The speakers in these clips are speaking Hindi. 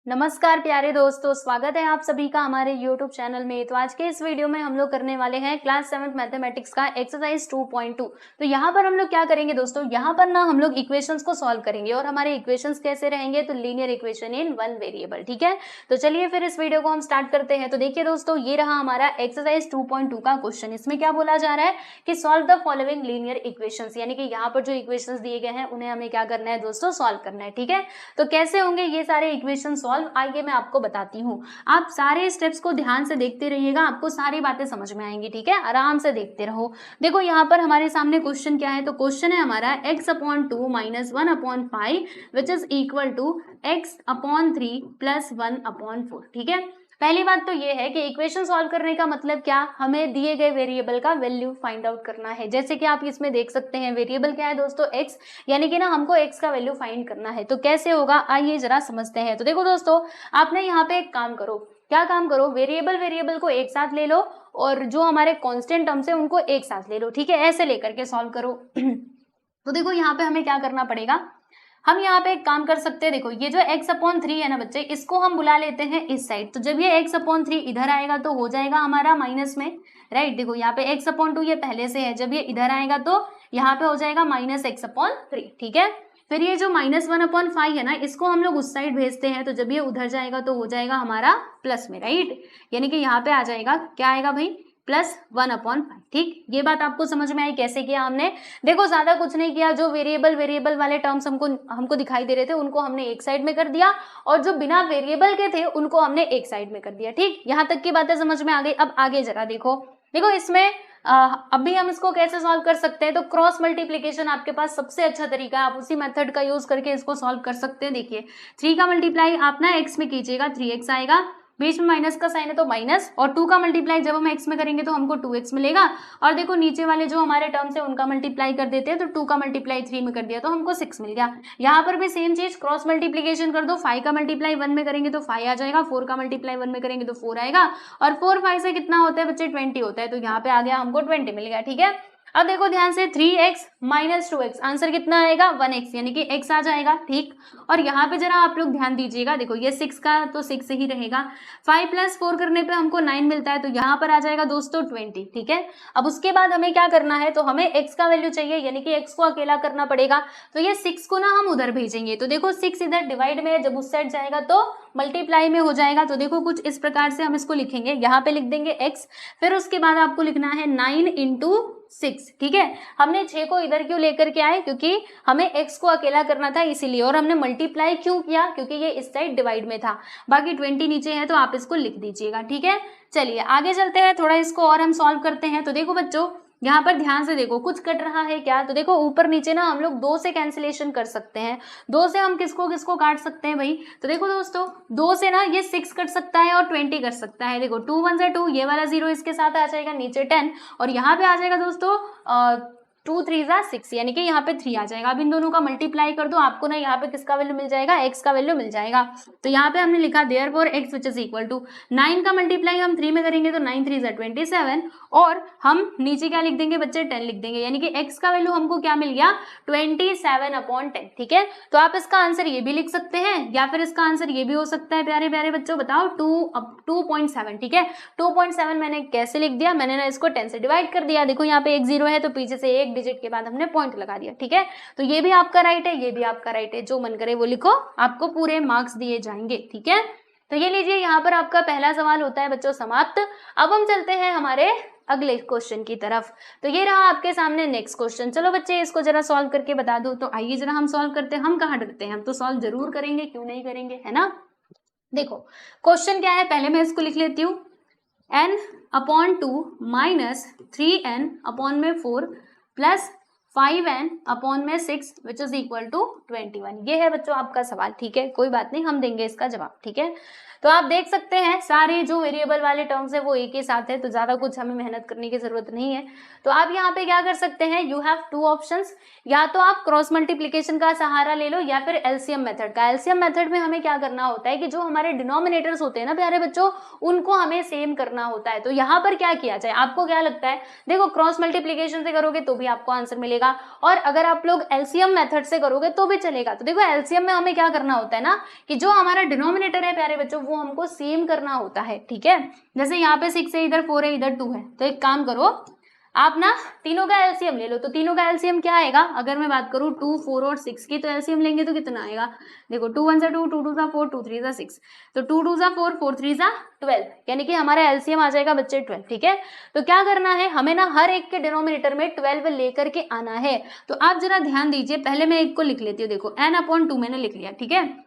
नमस्कार प्यारे दोस्तों, स्वागत है आप सभी का हमारे YouTube चैनल में। तो आज के इस वीडियो में हम लोग करने वाले हैं क्लास 7 मैथमेटिक्स का एक्सरसाइज 2.2। तो यहाँ पर हम लोग क्या करेंगे दोस्तों, यहाँ पर ना हम लोग इक्वेशंस को सॉल्व करेंगे और हमारे इक्वेशंस कैसे रहेंगे, तो linear equation in one variable. ठीक है, तो चलिए फिर इस वीडियो को हम स्टार्ट करते हैं। तो देखिए दोस्तों, ये रहा हमारा एक्सरसाइज 2.2 का क्वेश्चन। इसमें क्या बोला जा रहा है कि solve the following linear equations, यानी कि यहाँ पर जो इक्वेशंस दिए गए हैं उन्हें हमें क्या करना है दोस्तों, सॉल्व करना है। ठीक है, तो कैसे होंगे ये सारे इक्वेशन सॉल्व, आइए मैं आपको बताती हूँ। आप सारे स्टेप्स को ध्यान से देखते रहिएगा, आपको सारी बातें समझ में आएंगी। ठीक है, आराम से देखते रहो। देखो यहाँ पर हमारे सामने क्वेश्चन क्या है, तो क्वेश्चन है हमारा x/2 - 1/5 which is equal to x/3 + 1/4। ठीक है, पहली बात तो ये है कि इक्वेशन सॉल्व करने का मतलब क्या, हमें दिए गए वेरिएबल का वैल्यू फाइंड आउट करना है। जैसे कि आप इसमें देख सकते हैं वेरिएबल क्या है दोस्तों, x, यानी कि ना हमको x का वैल्यू फाइंड करना है। तो कैसे होगा आइए जरा समझते हैं। तो देखो दोस्तों, आपने यहाँ पे एक काम करो, क्या काम करो, वेरिएबल को एक साथ ले लो और जो हमारे कांस्टेंट टर्म्स है उनको एक साथ ले लो। ठीक है, ऐसे लेकर के सॉल्व करो। तो देखो यहाँ पे हमें क्या करना पड़ेगा, हम यहाँ पे एक काम कर सकते हैं। देखो ये जो x/3 है ना बच्चे, इसको हम बुला लेते हैं इस साइड। तो जब ये x/3 इधर आएगा तो हो जाएगा हमारा माइनस में, राइट। देखो यहाँ पे x/2 ये पहले से है, जब ये इधर आएगा तो यहाँ पे हो जाएगा -x/3। ठीक है, फिर ये जो -1/5 है ना, इसको हम लोग उस साइड भेजते हैं। तो जब ये उधर जाएगा तो हो जाएगा हमारा प्लस में, राइट। यानी कि यहाँ पे आ जाएगा, क्या आएगा भाई, +1/5। ठीक, ये बात आपको समझ में आई कैसे किया हमने। देखो ज्यादा कुछ नहीं किया, जो वेरिएबल वाले टर्म्स हमको दिखाई दे रहे थे उनको हमने एक साइड में कर दिया और जो बिना वेरिएबल के थे उनको हमने एक साइड में कर दिया। ठीक, यहाँ तक की बातें समझ में आ गई। अब आगे जरा देखो इसमें अभी हम इसको कैसे सॉल्व कर सकते हैं। तो क्रॉस मल्टीप्लीकेशन आपके पास सबसे अच्छा तरीका है, आप उसी मेथड का यूज करके इसको सॉल्व कर सकते हैं। देखिए 3 का मल्टीप्लाई आप ना x में कीजिएगा, 3x आएगा, बीच में माइनस का साइन है तो माइनस, और 2 का मल्टीप्लाई जब हम x में करेंगे तो हमको 2x मिलेगा। और देखो नीचे वाले जो हमारे टर्म्स है उनका मल्टीप्लाई कर देते हैं, तो 2 का मल्टीप्लाई 3 में कर दिया तो हमको 6 मिल गया। यहाँ पर भी सेम चीज, क्रॉस मल्टीप्लीकेशन कर दो, 5 का मल्टीप्लाई 1 में करेंगे तो 5 आ जाएगा, 4 का मल्टीप्लाई 1 में करेंगे तो 4 आएगा, और 4 5 से कितना होता है बच्चे, 20 होता है। तो यहाँ पे आ गया हमको 20 मिल गया। ठीक है, अब देखो ध्यान से, 3x - 2x, आंसर कितना आएगा 1x, यानी कि x आ जाएगा। ठीक, और यहाँ पे जरा आप लोग ध्यान दीजिएगा, देखो ये 6 का तो 6 ही रहेगा, 5 + 4 करने पे हमको 9 मिलता है, तो यहाँ पर आ जाएगा दोस्तों 20। ठीक है, अब उसके बाद हमें क्या करना है, तो हमें x का वैल्यू चाहिए, यानी कि x को अकेला करना पड़ेगा। तो ये 6 को ना हम उधर भेजेंगे, तो देखो 6 इधर डिवाइड में है, जब उस साइड जाएगा तो मल्टीप्लाई में हो जाएगा। तो देखो कुछ इस प्रकार से हम इसको लिखेंगे, यहाँ पे लिख देंगे x, फिर उसके बाद आपको लिखना है 9 × 6। ठीक है, हमने 6 को इधर क्यों लेकर के आए, क्योंकि हमें x को अकेला करना था इसीलिए, और हमने मल्टीप्लाई क्यों किया, क्योंकि ये इस साइड डिवाइड में था। बाकी 20 नीचे है तो आप इसको लिख दीजिएगा। ठीक है, चलिए आगे चलते हैं, थोड़ा इसको और हम सॉल्व करते हैं। तो देखो बच्चों, यहाँ पर ध्यान से देखो, कुछ कट रहा है क्या, तो देखो ऊपर नीचे ना हम लोग 2 से कैंसिलेशन कर सकते हैं। 2 से हम किसको काट सकते हैं भाई, तो देखो दोस्तों 2 से ना ये 6 कट सकता है और 20 कट सकता है। देखो 2 1 2, ये वाला 0 इसके साथ आ जाएगा, नीचे 10, और यहाँ पे आ जाएगा दोस्तों 2 3 6, यानी कि यहाँ पे 3 आ जाएगा। अब इन दोनों का मल्टीप्लाई कर दो, आपको ना यहाँ पे किसका वैल्यू मिल जाएगा, x का वैल्यू मिल जाएगा। तो यहाँ पे हमने लिखा therefore x which is equal to 9 का मल्टीप्लाई हम 3 में करेंगे तो 9 3 27, और हम नीचे क्या लिख देंगे बच्चे, 10 लिख देंगे, यानी कि x का वैल्यू हमको क्या मिल गया, 27/10। ठीक है, तो आप इसका आंसर ये भी लिख सकते हैं, या फिर इसका आंसर ये भी हो सकता है। प्यारे प्यारे बच्चों बताओ, 2.7। ठीक है, 2.7 मैंने कैसे लिख दिया, मैंने ना इसको 10 से डिवाइड कर दिया। देखो यहाँ पे एक 0 है तो पीछे से एक डिजिट के बाद हमने पॉइंट लगा दिया। ठीक है, तो ये भी आपका राइट है, ये भी आपका राइट है, जो मन करे वो लिखो, आपको पूरे मार्क्स दिए जाएंगे। ठीक है, तो ये लीजिए, यहाँ पर आपका पहला सवाल होता है बच्चों समाप्त। अब हम चलते हैं हमारे अगले क्वेश्चन की तरफ। तो ये रहा आपके सामने नेक्स्ट क्वेश्चन। चलो बच्चे इसको जरा सॉल्व करके बता दो। तो आइए जरा हम सॉल्व करते हैं। हम कहाँ डरते हैं, हम तो सॉल्व जरूर करेंगे, क्यों नहीं करेंगे, है ना। देखो क्वेश्चन क्या है, पहले मैं इसको लिख लेती हूँ, n/2 - 3n/4 + 5n/6 which is equal to 21। ये है बच्चों आपका सवाल। ठीक है, कोई बात नहीं, हम देंगे इसका जवाब। ठीक है, तो आप देख सकते हैं सारे जो वेरिएबल वाले टर्म्स है वो एक ही साथ है, तो ज्यादा कुछ हमें मेहनत करने की जरूरत नहीं है। तो आप यहाँ पे क्या कर सकते हैं, यू हैव 2 ऑप्शंस, या तो आप क्रॉस मल्टीप्लीकेशन का सहारा ले लो या फिर एलसीएम मेथड का। एलसीएम मेथड में हमें क्या करना होता है कि जो हमारे डिनोमिनेटर्स होते हैं ना प्यारे बच्चों, उनको हमें सेम करना होता है। तो यहाँ पर क्या किया जाए, आपको क्या लगता है, देखो क्रॉस मल्टीप्लीकेशन से करोगे तो भी आपको आंसर मिलेगा, चलेगा, और अगर आप लोग एलसीएम मेथड से करोगे तो भी चलेगा। तो देखो एलसीएम में हमें क्या करना होता है ना कि जो हमारा डिनोमिनेटर है प्यारे बच्चों वो हमको सेम करना होता है, ठीक है। जैसे यहाँ पे 6 है, इधर 4 है, इधर 2 है, तो एक काम करो आप ना तीनों का एलसीएम ले लो। तो तीनों का एलसीएम क्या आएगा, अगर मैं बात करूँ 2, 4 और 6 की, तो एलसीएम लेंगे तो कितना आएगा, देखो 2 1 2, 2 2 4, 2 3 6, तो 2 2 4, 4 3 12, यानी कि हमारा एलसीएम आ जाएगा बच्चे 12, ठीक है। तो क्या करना है हमें ना हर एक के डिनोमिनेटर में 12 लेकर के आना है। तो आप जरा ध्यान दीजिए, पहले मैं एक को लिख लेती हूँ, देखो n/2 मैंने लिख लिया, ठीक है,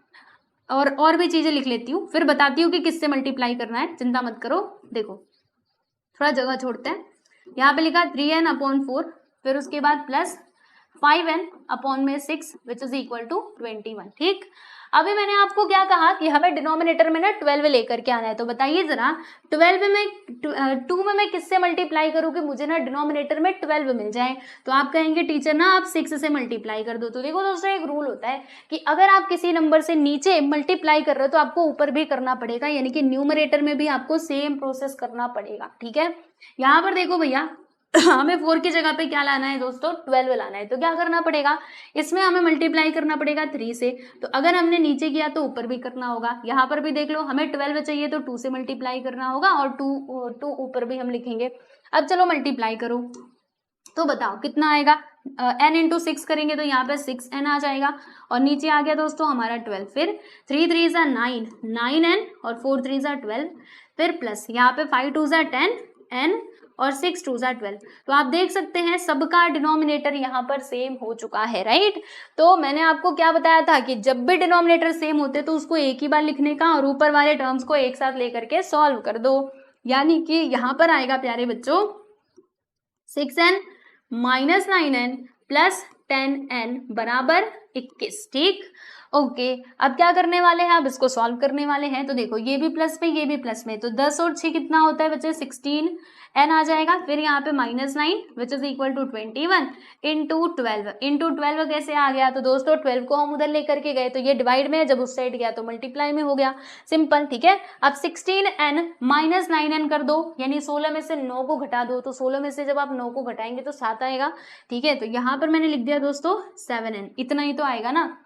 और भी चीजें लिख लेती हूँ, फिर बताती हूँ कि किससे मल्टीप्लाई करना है, चिंता मत करो। देखो थोड़ा जगह छोड़ते हैं, यहाँ पे लिखा 3n/4, फिर उसके बाद plus 5n/6 which is equal to 21, ठीक। अभी मैंने आपको क्या कहा कि हमें डिनोमिनेटर में ना 12 लेकर के आना है। तो बताइए जरा 12 में 2 में मैं किससे मल्टीप्लाई करूँ कि मुझे ना डिनोमिनेटर में 12 मिल जाए। तो आप कहेंगे टीचर ना आप 6 से मल्टीप्लाई कर दो। तो देखो दोस्तों एक रूल होता है कि अगर आप किसी नंबर से नीचे मल्टीप्लाई कर रहे हो तो आपको ऊपर भी करना पड़ेगा, यानी कि न्यूमरेटर में भी आपको सेम प्रोसेस करना पड़ेगा, ठीक है। यहाँ पर देखो भैया हमें 4 की जगह पे क्या लाना है दोस्तों, 12 लाना है। तो क्या करना पड़ेगा, इसमें हमें मल्टीप्लाई करना पड़ेगा 3 से। तो अगर हमने नीचे किया तो ऊपर भी करना होगा। यहाँ पर भी देख लो हमें 12 चाहिए तो 2 से मल्टीप्लाई करना होगा, और 2 ऊपर भी हम लिखेंगे। अब चलो मल्टीप्लाई करो, तो बताओ कितना आएगा, n इंटू 6 करेंगे तो यहाँ पे 6n आ जाएगा, और नीचे आ गया दोस्तों हमारा 12, फिर 3 3 9, 9n, और 4 3 12, फिर प्लस यहाँ पे 5 2 10 n, और 6 2 12। तो आप देख सकते हैं सबका डिनोमिनेटर यहाँ पर सेम हो चुका है, राइट। तो मैंने आपको क्या बताया था कि जब भी डिनोमिनेटर सेम होते तो उसको एक ही बार लिखने का, और ऊपर वाले टर्म्स को एक साथ लेकर के सॉल्व कर दो। यानी कि यहाँ पर आएगा प्यारे बच्चों 6n minus 9n plus 10n बराबर 21, ठीक। ओके अब क्या करने वाले हैं, अब इसको सॉल्व करने वाले हैं। तो देखो ये भी प्लस में, ये भी प्लस में, तो 10 और 6 कितना होता है बच्चे, 16n आ जाएगा। फिर यहाँ पे -9 which is equal to 21 into 12 कैसे आ गया, तो दोस्तों 12 को हम उधर लेकर के गए तो ये डिवाइड में है, जब उस साइड गया तो मल्टीप्लाई में हो गया, सिंपल, ठीक है। अब 16n माइनस 9n कर दो, यानी 16 में से 9 को घटा दो, तो 16 में से जब आप 9 को घटाएंगे तो 7 आएगा, ठीक है। तो यहाँ पर मैंने लिख दिया दोस्तों 7n, इतना ही तो आएगा ना,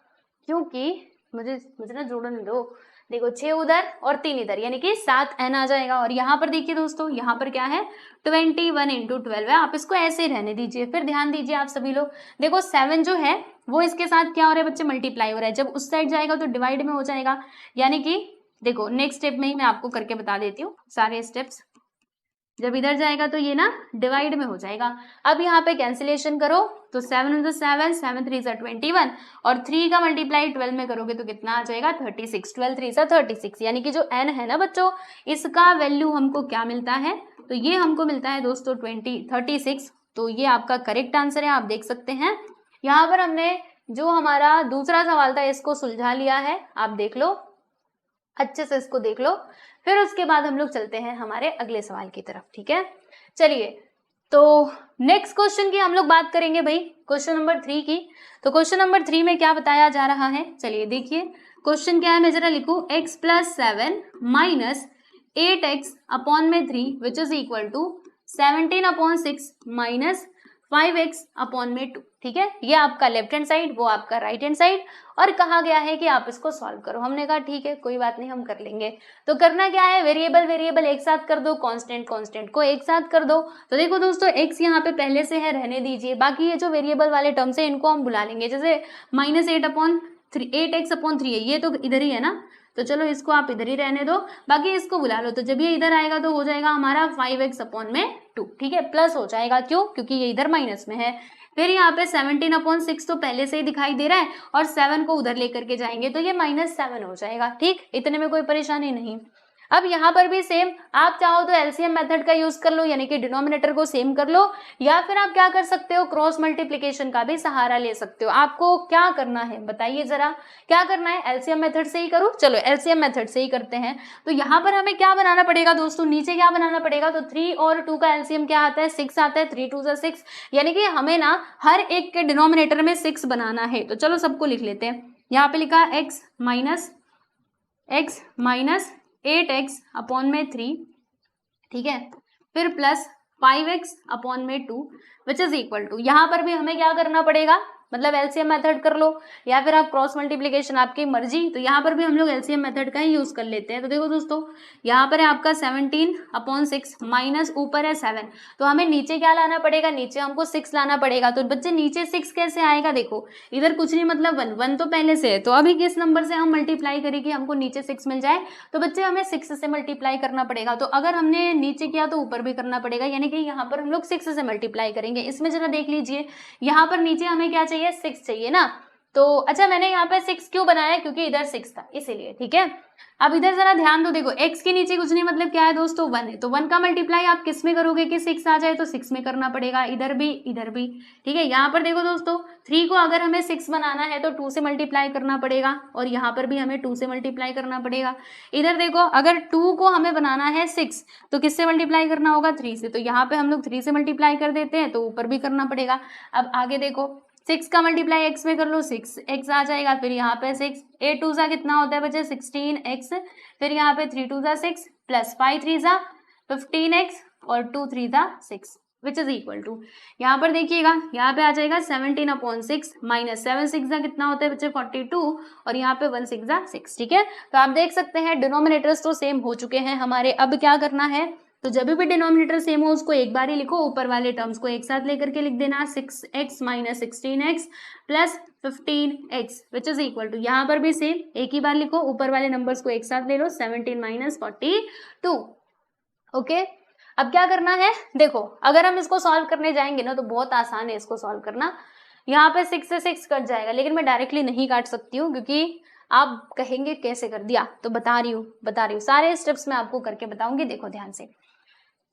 क्योंकि मुझे ना जोड़ने दो, देखो 6 उधर और 3 इधर, यानी कि 7n आ जाएगा। और यहाँ पर देखिए दोस्तों, यहाँ पर क्या है 21 इंटू 12 है, आप इसको ऐसे ही रहने दीजिए। फिर ध्यान दीजिए आप सभी लोग, देखो 7 जो है वो इसके साथ क्या हो रहा है बच्चे, मल्टीप्लाई हो रहा है, जब उस साइड जाएगा तो डिवाइड में हो जाएगा। यानी कि देखो नेक्स्ट स्टेप में ही मैं आपको करके बता देती हूँ सारे स्टेप्स, जब इधर जाएगा तो ये ना डिवाइड में हो जाएगा। अब यहाँ पे कैंसिलेशन करो, तो 7 into 7, 7 3 21, और 3 का मल्टीप्लाई 12 में करोगे तो कितना आ जाएगा 36, 12 3 36, यानी कि जो n है ना बच्चों, इसका वैल्यू हमको क्या मिलता है, तो ये हमको मिलता है दोस्तों 36। तो ये आपका करेक्ट आंसर है, आप देख सकते हैं। यहाँ पर हमने जो हमारा दूसरा सवाल था इसको सुलझा लिया है, आप देख लो अच्छे से, इसको देख लो। फिर उसके बाद हम लोग चलते हैं हमारे अगले सवाल की तरफ, ठीक है। चलिए तो नेक्स्ट क्वेश्चन की हम लोग बात करेंगे भाई, क्वेश्चन नंबर 3 की। तो क्वेश्चन नंबर 3 में क्या बताया जा रहा है, चलिए देखिए क्वेश्चन क्या है, मैं जरा लिखूं, x + 7 माइनस 8x अपॉन में 3 which is equal to 17/6 minus 5x upon में 2, ठीक है। ये आपका लेफ्ट हैंड साइड, वो आपका राइट हैंड साइड, और कहा गया है कि आप इसको सॉल्व करो। हमने कहा ठीक है कोई बात नहीं हम कर लेंगे। तो करना क्या है, वेरिएबल एक साथ कर दो, कांस्टेंट को एक साथ कर दो। तो देखो दोस्तों x यहाँ पे पहले से है, रहने दीजिए, बाकी ये जो वेरिएबल वाले टर्म्स है इनको हम बुला लेंगे। जैसे -8x अपॉन 3 है, ये तो इधर ही है ना, तो चलो इसको आप इधर ही रहने दो, बाकी इसको बुला लो। तो जब ये इधर आएगा तो हो जाएगा हमारा 5x अपॉन में 2, ठीक है, प्लस हो जाएगा, क्यों, क्योंकि ये इधर माइनस में है। फिर यहाँ पे 17/6 तो पहले से ही दिखाई दे रहा है, और 7 को उधर लेकर के जाएंगे तो ये -7 हो जाएगा, ठीक, इतने में कोई परेशानी नहीं। अब यहाँ पर भी सेम, आप चाहो तो एलसीएम मेथड का यूज कर लो, यानी कि डिनोमिनेटर को सेम कर लो, या फिर आप क्या कर सकते हो, क्रॉस मल्टीप्लिकेशन का भी सहारा ले सकते हो। आपको क्या करना है बताइए जरा, क्या करना है, एलसीएम मेथड से ही करूँ, चलो एलसीएम मेथड से ही करते हैं। तो यहाँ पर हमें क्या बनाना पड़ेगा दोस्तों, नीचे क्या बनाना पड़ेगा, तो 3 और 2 का एलसीएम क्या आता है, 6 आता है, 3 2 6, यानी कि हमें ना हर एक के डिनोमिनेटर में 6 बनाना है। तो चलो सबको लिख लेते हैं, यहाँ पे लिखा x माइनस 8x अपॉन में 3, ठीक है, फिर प्लस 5x अपॉन में 2 विच इज इक्वल टू, यहाँ पर भी हमें क्या करना पड़ेगा, मतलब एलसीएम मेथड कर लो या फिर आप क्रॉस मल्टीप्लिकेशन, आपकी मर्जी। तो यहाँ पर भी हम लोग एलसीएम मेथड का ही यूज कर लेते हैं। तो देखो दोस्तों, यहाँ पर है आपका 17/6 माइनस ऊपर है 7, तो हमें नीचे क्या लाना पड़ेगा, नीचे हमको 6 लाना पड़ेगा। तो बच्चे नीचे 6 कैसे आएगा, देखो इधर कुछ नहीं मतलब 1 तो पहले से है, तो अभी किस नंबर से हम मल्टीप्लाई करेंगे, हमको नीचे 6 मिल जाए, तो बच्चे हमें 6 से मल्टीप्लाई करना पड़ेगा। तो अगर हमने नीचे किया तो ऊपर भी करना पड़ेगा, यानी कि यहाँ पर हम लोग 6 से मल्टीप्लाई करेंगे। इसमें जरा देख लीजिए, यहाँ पर नीचे हमें क्या चाहिए, 6 चाहिए ना। तो अच्छा, मैंने यहाँ पे 6 क्यों बनाया, क्योंकि इधर 6 था इसीलिए, ठीक है। अब इधर जरा ध्यान दो, देखो x के नीचे कुछ नहीं मतलब क्या है दोस्तों, 1 है, तो 1 का मल्टीप्लाई आप किस में करोगे कि 6 आ जाए, तो 6 में करना पड़ेगा, इधर भी, ठीक है। यहाँ पर देखो दोस्तों, 3 को अगर हमें 6 बनाना है तो 2 से मल्टीप्लाई करना पड़ेगा, और यहाँ पर भी हमें 2 से मल्टीप्लाई करना पड़ेगा। इधर देखो, अगर 2 को हमें बनाना है 6 तो किससे मल्टीप्लाई करना होगा, 3 से, तो यहाँ पे हम लोग 3 से मल्टीप्लाई कर देते हैं, तो ऊपर भी करना पड़ेगा। अब आगे देखो, 6 का मल्टीप्लाई x में कर लो, 6x आ जाएगा, फिर यहाँ पे 6, 8 2 कितना होता है बच्चे, 16x, फिर यहाँ पे 3 2 6 प्लस 5 3 15x और 2 3 6 विच इज इक्वल टू, यहाँ पर देखिएगा, यहाँ पे आ जाएगा 17/6 माइनस 7 6 कितना होता है बच्चे 42, और यहाँ पे 1 6 6, ठीक है। तो आप देख सकते हैं डिनोमिनेटर्स तो सेम हो चुके हैं हमारे। अब क्या करना है, तो जब भी डिनोमिनेटर सेम हो उसको एक बार ही लिखो, ऊपर वाले टर्म्स को एक साथ लेकर के लिख देना, 6x minus 16x plus 15x which is equal to, यहाँ पर भी सेम एक ही बार लिखो, ऊपर वाले नंबर्स को एक साथ ले लो, 17 माइनस 42, ओके। अब क्या करना है, देखो अगर हम इसको सॉल्व करने जाएंगे ना तो बहुत आसान है इसको सॉल्व करना। यहाँ पे 6 से 6 कट जाएगा, लेकिन मैं डायरेक्टली नहीं काट सकती हूँ क्योंकि आप कहेंगे कैसे कर दिया, तो बता रही हूँ सारे स्टेप्स मैं आपको करके बताऊंगी। देखो ध्यान से,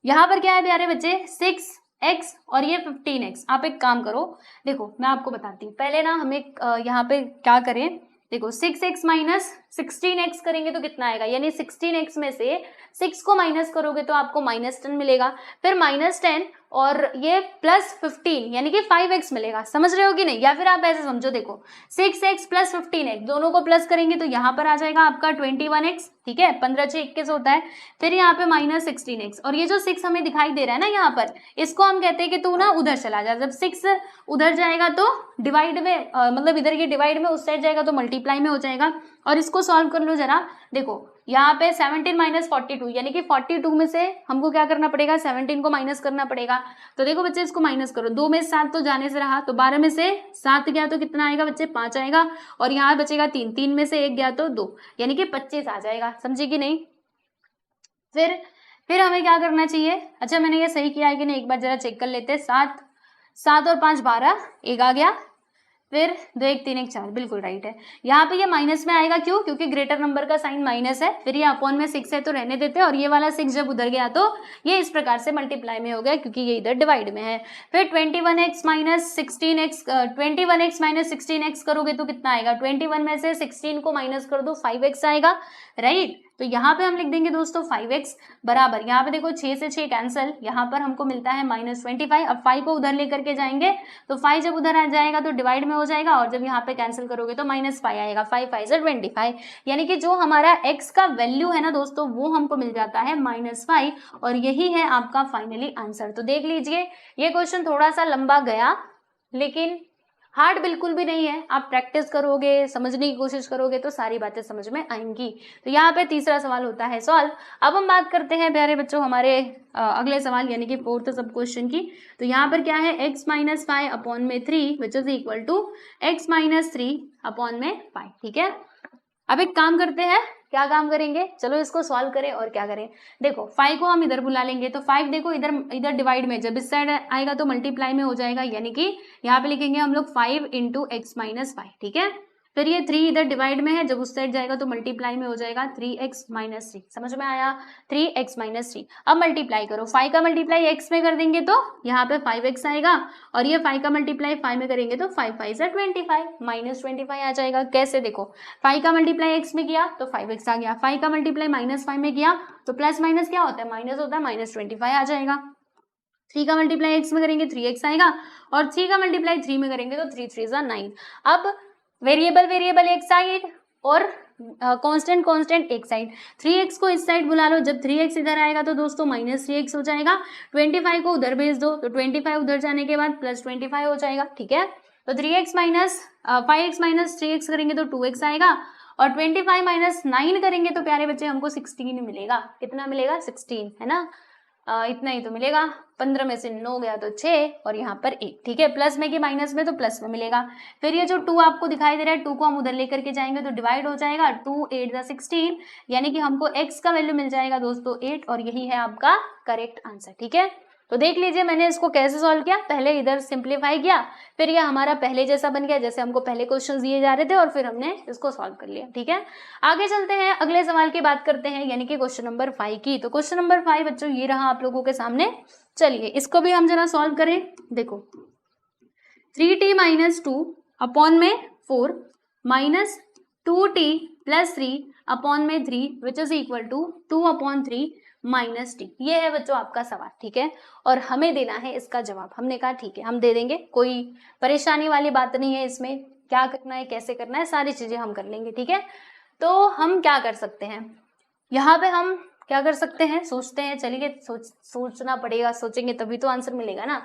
यहाँ पर क्या है प्यारे बच्चे, 6x और ये 15x। आप एक काम करो, देखो मैं आपको बताती हूँ, पहले ना हमें यहाँ पे क्या करें, देखो 6x माइनस 16x करेंगे तो कितना आएगा, यानी 16x में से 6 को माइनस करोगे तो आपको -10 मिलेगा, फिर -10 और ये प्लस 15 यानी कि 5x मिलेगा। समझ रहे हो कि नहीं, या फिर आप ऐसे समझो, देखो 6x प्लस 15x दोनों को प्लस करेंगे तो यहाँ पर आ जाएगा आपका 21x, ठीक है, 15 6 21 होता है, फिर यहाँ पे माइनस 16x, और ये जो 6 हमें दिखाई दे रहा है ना यहाँ पर, इसको हम कहते हैं कि तू ना उधर चला जा। जब 6 उधर जाएगा तो डिवाइड में मतलब इधर की डिवाइड में, उस साइड जाएगा तो मल्टीप्लाई में हो जाएगा। और इसको सॉल्व कर लो जरा, देखो यहाँ पे 17 माइनस 42 यानी कि 42 में से हमको क्या करना पड़ेगा, 17 को माइनस करना पड़ेगा। तो देखो बच्चे इसको माइनस करो, 2 में 7 तो जाने से रहा, तो 12 में से 7 गया तो कितना आएगा बच्चे, 5 आएगा, और यहाँ बचेगा 3, 3 में से 1 गया तो 2, यानी कि 25 आ जाएगा। समझे कि नहीं। फिर हमें क्या करना चाहिए, अच्छा मैंने ये सही किया है कि नहीं एक बार जरा चेक कर लेते हैं। 7 और 5 12, 1 आ गया, फिर 2 1 3 1 4, बिल्कुल राइट है। यहाँ पे ये माइनस में आएगा, क्यों, क्योंकि ग्रेटर नंबर का साइन माइनस है, फिर ये अपॉन में 6 है तो रहने देते हैं, और ये वाला 6 जब उधर गया तो ये इस प्रकार से मल्टीप्लाई में हो गया क्योंकि ये इधर डिवाइड में है। फिर 21x माइनस 16x करोगे तो कितना आएगा, 21 में से 16 को माइनस कर दो, 5x आएगा, राइट। तो यहाँ पे हम लिख देंगे दोस्तों 5x बराबर, यहाँ पे देखो 6 से 6 कैंसिल, यहाँ पर हमको मिलता है -25। अब 5 को उधर लेकर के जाएंगे तो 5 जब उधर आ जाएगा तो डिवाइड में हो जाएगा, और जब यहाँ पे कैंसिल करोगे तो -5 आएगा, 5 5 से 25, यानी कि जो हमारा x का वैल्यू है ना दोस्तों वो हमको मिल जाता है -5, और यही है आपका फाइनली आंसर। तो देख लीजिए ये क्वेश्चन थोड़ा सा लंबा गया, लेकिन हार्ड बिल्कुल भी नहीं है। आप प्रैक्टिस करोगे, समझने की कोशिश करोगे तो सारी बातें समझ में आएंगी। तो यहाँ पे तीसरा सवाल होता है सॉल्व। अब हम बात करते हैं प्यारे बच्चों हमारे अगले सवाल यानी कि फोर्थ सब क्वेश्चन की। तो यहाँ पर क्या है, x माइनस 5 अपॉन में 3 which is equal to x minus 3 upon में 5, ठीक है। अब एक काम करते हैं, क्या काम करेंगे, चलो इसको सॉल्व करें और क्या करें। देखो 5 को हम इधर बुला लेंगे, तो 5 देखो इधर डिवाइड में, जब इस साइड आएगा तो मल्टीप्लाई में हो जाएगा, यानी कि यहाँ पे लिखेंगे हम लोग 5 इंटू x माइनस 5, ठीक है। फिर ये 3 इधर डिवाइड में है, जब उस साइड जाएगा तो मल्टीप्लाई में हो जाएगा, 3x माइनस 3, समझ में आया, 3x माइनस 3। अब मल्टीप्लाई करो, 5 का मल्टीप्लाई x में कर देंगे तो यहाँ पे 5x आएगा, और ये 5 का मल्टीप्लाई 5 में करेंगे तो 5 5 से 25, -25 आ जाएगा। कैसे, देखो 5 का मल्टीप्लाई x में किया तो 5x आ गया, 5 का मल्टीप्लाई -5 में किया तो प्लस माइनस क्या होता है, माइनस होता है, -25 आ जाएगा। 3 का मल्टीप्लाई x में करेंगे 3x आएगा, और 3 का मल्टीप्लाई 3 में करेंगे तो 3 3 9। अब वेरिएबल एक साइड और कांस्टेंट कांस्टेंट एक साइड, 3x को इस साइड बुला लो, जब 3x इधर आएगा तो दोस्तों -3x हो जाएगा, 25 को उधर भेज दो तो 25 उधर जाने के बाद +25 हो जाएगा, ठीक है। तो 5x माइनस 3x करेंगे तो 2x आएगा, और 25 माइनस 9 करेंगे तो प्यारे बच्चे हमको 16 मिलेगा। कितना मिलेगा? 16, है ना। इतना ही तो मिलेगा। 15 में से 9 गया तो 6 और यहाँ पर 1, ठीक है। प्लस में कि माइनस में, तो प्लस में मिलेगा। फिर ये जो 2 आपको दिखाई दे रहा है, 2 को हम उधर लेकर के जाएंगे तो डिवाइड हो जाएगा, 2 8 जा 16, यानी कि हमको x का वैल्यू मिल जाएगा दोस्तों 8, और यही है आपका करेक्ट आंसर, ठीक है। तो देख लीजिए मैंने इसको कैसे सॉल्व किया। पहले इधर सिंप्लीफाई किया, फिर ये हमारा पहले जैसा बन गया जैसे हमको पहले क्वेश्चन दिए जा रहे थे, और फिर हमने इसको सॉल्व कर लिया, ठीक है। आगे चलते हैं, अगले सवाल की बात करते हैं, यानी कि क्वेश्चन नंबर 5 की। तो क्वेश्चन नंबर 5 बच्चों ये रहा आप लोगों के सामने। चलिए इसको भी हम जरा सॉल्व करें। देखो 3t माइनस 2 अपॉन में 4 माइनस 2t प्लस 3 अपॉन में 3 which is equal to 2/3 minus t. ये है बच्चों आपका सवाल, ठीक है। और हमें देना है इसका जवाब। हमने कहा ठीक है हम दे देंगे, कोई परेशानी वाली बात नहीं है इसमें। क्या करना है, कैसे करना है, सारी चीजें हम कर लेंगे, ठीक है। तो हम क्या कर सकते हैं यहाँ पे, हम क्या कर सकते हैं, सोचते हैं। चलिए सोचना पड़ेगा, सोचेंगे तभी तो आंसर मिलेगा ना।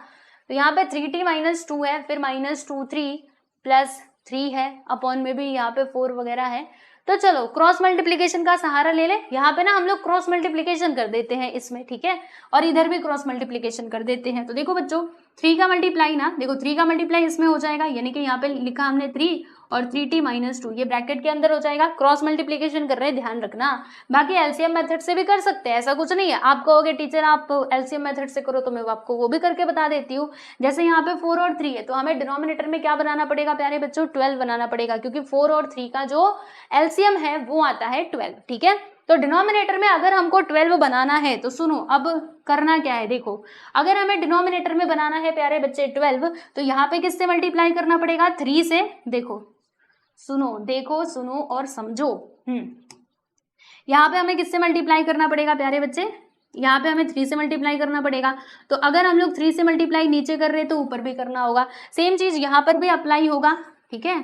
तो यहाँ पे 3t माइनस 2 है, फिर -2 3 प्लस 3 है, अपॉन में भी यहाँ पे 4 वगैरह है। तो चलो क्रॉस मल्टीप्लीकेशन का सहारा ले ले। यहाँ पे ना हम लोग क्रॉस मल्टीप्लीकेशन कर देते हैं इसमें, ठीक है, और इधर भी क्रॉस मल्टीप्लीकेशन कर देते हैं। तो देखो बच्चों 3 का मल्टीप्लाई ना, देखो 3 का मल्टीप्लाई इसमें हो जाएगा, यानी कि यहाँ पे लिखा हमने 3 और 3t माइनस 2, ये ब्रैकेट के अंदर हो जाएगा। क्रॉस मल्टीप्लीकेशन कर रहे हैं, ध्यान रखना। बाकी एलसीएम मेथड से भी कर सकते हैं, ऐसा कुछ नहीं है। आप कहोगे टीचर आप एलसीएम मेथड से करो, तो मैं आपको वो भी करके बता देती हूँ। जैसे यहाँ पे 4 और 3 है, तो हमें डिनोमिनेटर में क्या बनाना पड़ेगा प्यारे बच्चों, 12 बनाना पड़ेगा, क्योंकि 4 और 3 का जो एलसीएम है वो आता है 12, ठीक है। तो डिनोमिनेटर में अगर हमको 12 बनाना है तो सुनो अब करना क्या है। देखो अगर हमें डिनोमिनेटर में बनाना है प्यारे बच्चे 12, तो यहाँ पे किससे मल्टीप्लाई करना पड़ेगा, 3 से। देखो सुनो और समझो। यहाँ पे हमें किससे मल्टीप्लाई करना पड़ेगा प्यारे बच्चे, यहाँ पे हमें 3 से मल्टीप्लाई करना पड़ेगा। तो अगर हम लोग 3 से मल्टीप्लाई नीचे कर रहे हैं तो ऊपर भी करना होगा। सेम चीज यहाँ पर भी अप्लाई होगा, ठीक है,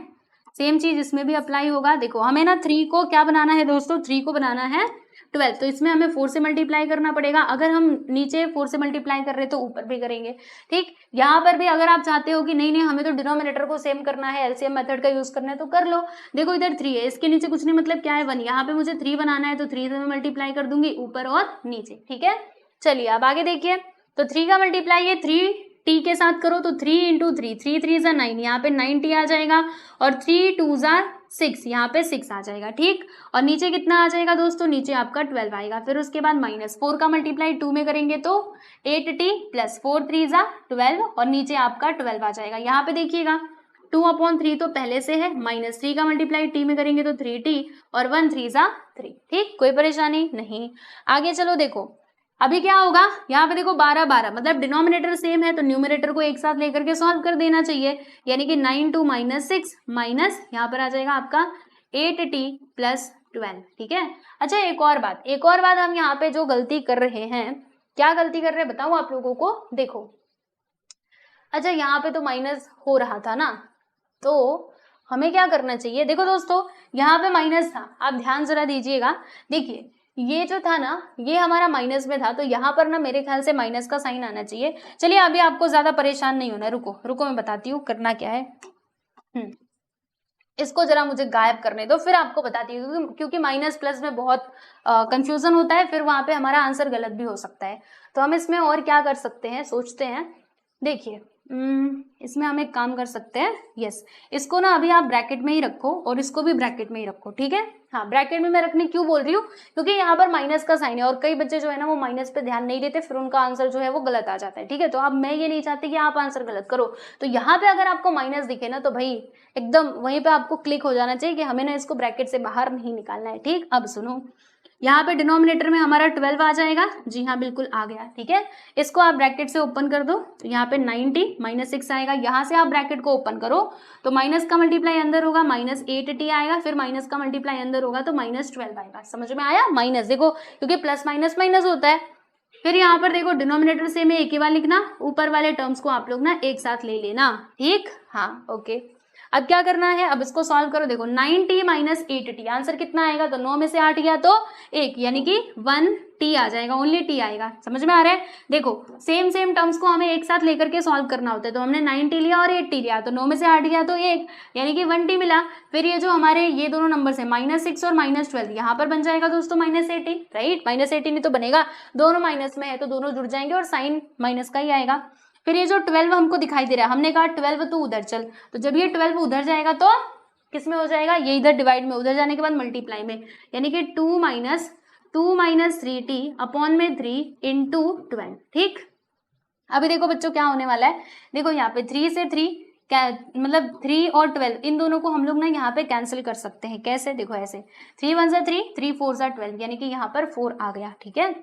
सेम चीज इसमें भी अप्लाई होगा। देखो हमें ना 3 को क्या बनाना है दोस्तों, 3 को बनाना है 12, तो इसमें हमें 4 से मल्टीप्लाई करना पड़ेगा। अगर हम नीचे 4 से मल्टीप्लाई कर रहे हैं तो ऊपर भी करेंगे, ठीक। यहाँ पर भी अगर आप चाहते हो कि नहीं हमें तो डिनोमिनेटर को सेम करना है, एलसीएम मेथड का यूज करना है, तो कर लो। देखो इधर 3 है, इसके नीचे कुछ नहीं, मतलब क्या है 1, यहाँ पे मुझे 3 बनाना है तो 3 से मैं मल्टीप्लाई कर दूंगी ऊपर और नीचे, ठीक है। चलिए अब आगे देखिए, तो 3 का मल्टीप्लाई है 3t के साथ करो, तो 3 इंटू 3, 3 3 जा 9, यहाँ पे 9t आ जाएगा, और 3 2 जा 6, यहाँ पे 6 आ जाएगा, ठीक। और नीचे कितना आ जाएगा दोस्तों, नीचे आपका 12 आएगा। फिर उसके बाद -4 का मल्टीप्लाई 2 में करेंगे तो 8t प्लस 4 3 जा 12, और नीचे आपका 12 आ जाएगा। यहाँ पे देखिएगा 2/3 तो पहले से है, -3 का मल्टीप्लाई t में करेंगे तो 3t, और 1 3 जा 3, ठीक, कोई परेशानी नहीं। आगे चलो देखो अभी क्या होगा, यहाँ पे देखो 12 12, मतलब डिनोमिनेटर सेम है तो न्यूमरेटर को एक साथ लेकर के सॉल्व कर देना चाहिए, यानी कि 9 2 -6 माइनस यहाँ पर आ जाएगा आपका 8t प्लस 12, ठीक है। अच्छा एक और बात हम यहाँ पे जो गलती कर रहे हैं, क्या गलती कर रहे हैं बताओ आप लोगों को। देखो अच्छा यहाँ पे तो माइनस हो रहा था ना, तो हमें क्या करना चाहिए। देखो दोस्तों यहाँ पे माइनस था, आप ध्यान जरा दीजिएगा। देखिए ये जो था ना, ये हमारा माइनस में था, तो यहाँ पर ना मेरे ख्याल से माइनस का साइन आना चाहिए। चलिए अभी आपको ज्यादा परेशान नहीं होना, रुको मैं बताती हूँ करना क्या है। इसको जरा मुझे गायब करने दो, फिर आपको बताती हूँ, क्योंकि माइनस प्लस में बहुत कंफ्यूजन होता है, फिर वहां पे हमारा आंसर गलत भी हो सकता है। तो हम इसमें और क्या कर सकते हैं, सोचते हैं। देखिए इसमें हम एक काम कर सकते हैं, यस, इसको ना अभी आप ब्रैकेट में ही रखो और इसको भी ब्रैकेट में ही रखो, ठीक है। हाँ ब्रैकेट में मैं रखने क्यों बोल रही हूँ, क्योंकि यहाँ पर माइनस का साइन है और कई बच्चे जो है ना वो माइनस पे ध्यान नहीं देते, फिर उनका आंसर जो है वो गलत आ जाता है, ठीक है। तो अब मैं ये नहीं चाहती कि आप आंसर गलत करो। तो यहाँ पे अगर आपको माइनस दिखे ना, तो भाई एकदम वहीं पे आपको क्लिक हो जाना चाहिए कि हमें ना इसको ब्रैकेट से बाहर नहीं निकालना है, ठीक। अब सुनो यहाँ पे डिनोमिनेटर में हमारा 12 आ जाएगा, जी हाँ बिल्कुल आ गया, ठीक है। इसको आप ब्रैकेट से ओपन कर दो, तो यहाँ पे 90 -6 आएगा। यहाँ से आप ब्रैकेट को ओपन करो तो माइनस का मल्टीप्लाई अंदर होगा, -8t आएगा, फिर माइनस का मल्टीप्लाई अंदर होगा तो -12 आएगा। समझ में आया, माइनस देखो क्योंकि प्लस माइनस माइनस होता है। फिर यहाँ पर देखो डिनोमिनेटर से में एक ही बार लिखना, ऊपर वाले टर्म्स को आप लोग ना एक साथ ले लेना, ठीक। हाँ ओके। अब क्या करना है, अब इसको सॉल्व करो। देखो 9t माइनस 8t, आंसर कितना आएगा, तो 9 में से 8 गया तो 1, यानी कि 1t आ जाएगा, ओनली t आएगा। समझ में आ रहा है? देखो सेम सेम टर्म्स को हमें एक साथ लेकर के सॉल्व करना होता है, तो हमने 9t लिया और 8t लिया, तो 9 में से 8 गया तो 1, यानी कि 1t मिला। फिर ये जो हमारे ये दोनों नंबर है -6 और -12, यहाँ पर बन जाएगा दोस्तों -18, राइट, -18 नहीं तो बनेगा, दोनों माइनस में है तो दोनों जुड़ जाएंगे और साइन माइनस का ही आएगा। फिर ये जो 12 हमको दिखाई दे रहा है, हमने कहा 12 तो उधर चल, तो जब ये 12 उधर जाएगा तो किस में हो जाएगा, ये इधर डिवाइड में, उधर जाने के बाद मल्टीप्लाई में, यानी कि 2 माइनस 3t अपॉन में 3 इंटू 12। ठीक, अभी देखो बच्चों क्या होने वाला है, देखो यहाँ पे 3 से 3 क्या मतलब 3 और 12 इन दोनों को हम लोग ना यहाँ पे कैंसिल कर सकते हैं। कैसे, देखो ऐसे 3 1 सा 3, 3 4 सा 12, यानी कि यहाँ पर 4 आ गया। ठीक है,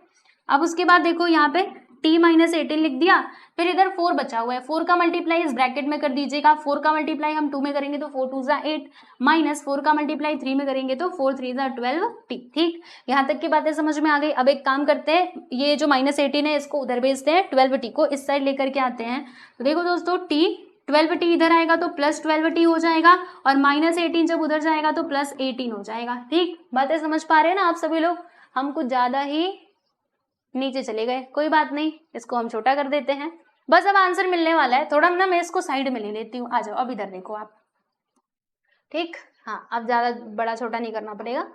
अब उसके बाद देखो यहाँ पे t माइनस 18 लिख दिया, फिर इधर 4 बचा हुआ है, 4 का मल्टीप्लाई इस ब्रैकेट में कर दीजिएगा, 4 का मल्टीप्लाई हम 2 में करेंगे तो 4 2 सा 8, माइनस 4 का मल्टीप्लाई 3 में करेंगे तो 4 3 सा 12t। ठीक, यहाँ तक की बातें समझ में आ गई। अब एक काम करते हैं, ये जो -18 है इसको उधर भेजते हैं, 12t को इस साइड लेकर के आते हैं। तो देखो दोस्तों t 12t इधर आएगा तो प्लस 12t हो जाएगा, और -18 जब उधर जाएगा तो प्लस 18 हो जाएगा। ठीक, बातें समझ पा रहे हैं ना आप सभी लोग? हम कुछ ज्यादा ही नीचे चले गए, कोई बात नहीं, इसको हम छोटा कर देते हैं। बस अब आंसर मिलने वाला है, थोड़ा ना मैं इसको साइड में ले लेती हूँ, आ जाओ अब इधर देखो आप। ठीक, हाँ अब ज्यादा बड़ा छोटा नहीं करना पड़ेगा।